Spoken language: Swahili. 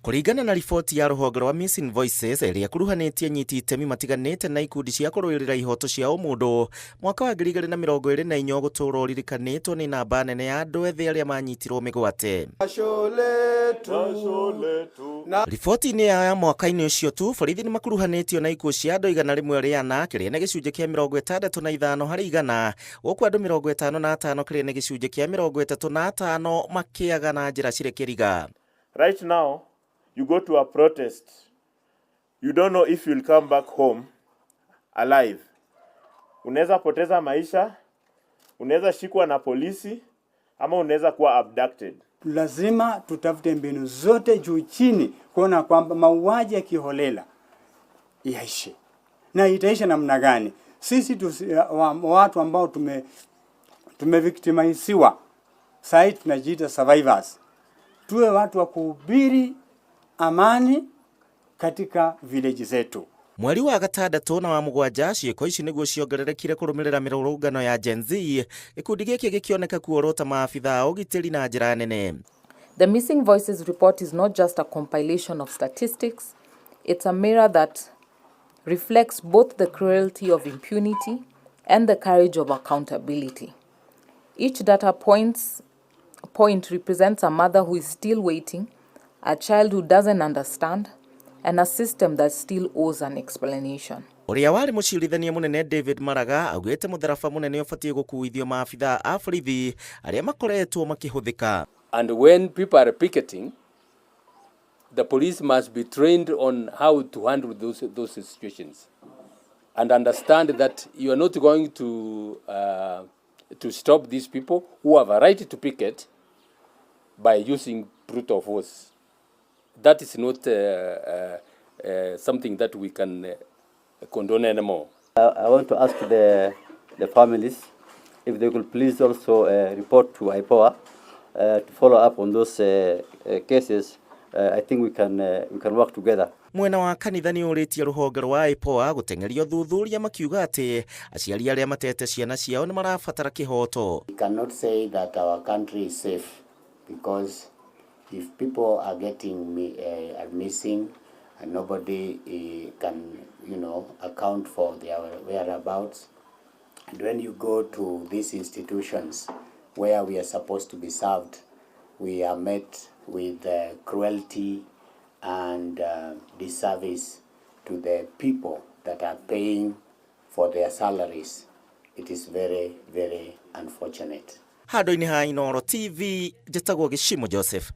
Kũringana na riboti ya rũhonge rwa Missing Voices ĩrĩa kuruhanĩtie nyiti itemi matiganĩte na ikundi cia kũrũĩrĩra ihoto cia ũmũndũ, mwaka wa 2024 gũtũũra ũririkanĩtwo nĩ namba nene ya andũ ethĩ arĩa manyitirwo mĩgwate. Riboti-inĩ ya mwaka-inĩ ũcio tu, borithi nĩ makuruhanĩtio na ikuũ cia andũ 100 rĩana, kĩrĩa nĩ gĩcunjĩ kĩa 65 harĩ igana, gũkũ andũ 55 kĩrĩa nĩ gĩcunjĩ kĩa 35 makĩaga na njĩra cirĩ kĩriga. Right now, you go to a protest, you don't know if you'll come back home alive. Unaweza poteza maisha, unaweza shikwa na polisi, ama unaweza kuwa abducted. Lazima tutafute mbinu zote juu chini kuona kwamba mauaji ya kiholela yaishe. Na itaisha namna gani? Sisi watu ambao tumevictimiziwa, sasa tunajiita survivors. Tuwe watu wa kuhubiri amani katika village zetu. Mweri wa gatandatũ na wa mũgwanja ciĩko ici nĩguo ciongererekire kũrũmĩrĩra mĩrũrũngano ya Gen Z, gĩkundi gĩkĩ gĩkĩoneka kuorota maabithaa ũgitĩri na njĩra nene. The Missing Voices report is not just a compilation of statistics, it's a mirror that reflects both the cruelty of impunity and the courage of accountability. Each data point represents a mother who is still waiting, a child who doesn't understand, and a system that still owes an explanation. Ũrĩa warĩ mũcirithania mũnene David Maraga augĩte mũtharaba mũnene ũbatiĩ gũkuithio maabithaa a borithi arĩa makoretwo makĩhũthĩka. And when people are picketing, the police must be trained on how to handle those situations and understand that you are not going to stop these people who have a right to picket by using brute force. That is not something that we can condone anymore. I want to ask the families if they could please also report to IPOA to follow up on those cases. I think we can work together. Mwena wa kanitha nĩ ũrĩtie rũhonge rwa IPOA gũteng'eria ũthuthuria makiuga atĩ aciari arĩa matete ciana ciao nĩ marabatara kĩhoto. We cannot say that our country is safe because if people are getting missing and nobody can, account for their whereabouts, and when you go to these institutions where we are supposed to be served, we are met with cruelty and disservice to the people that are paying for their salaries. It is very, very unfortunate. Handũ-inĩ ha Inooro TV, njĩtagwo Gĩcimo Joseph.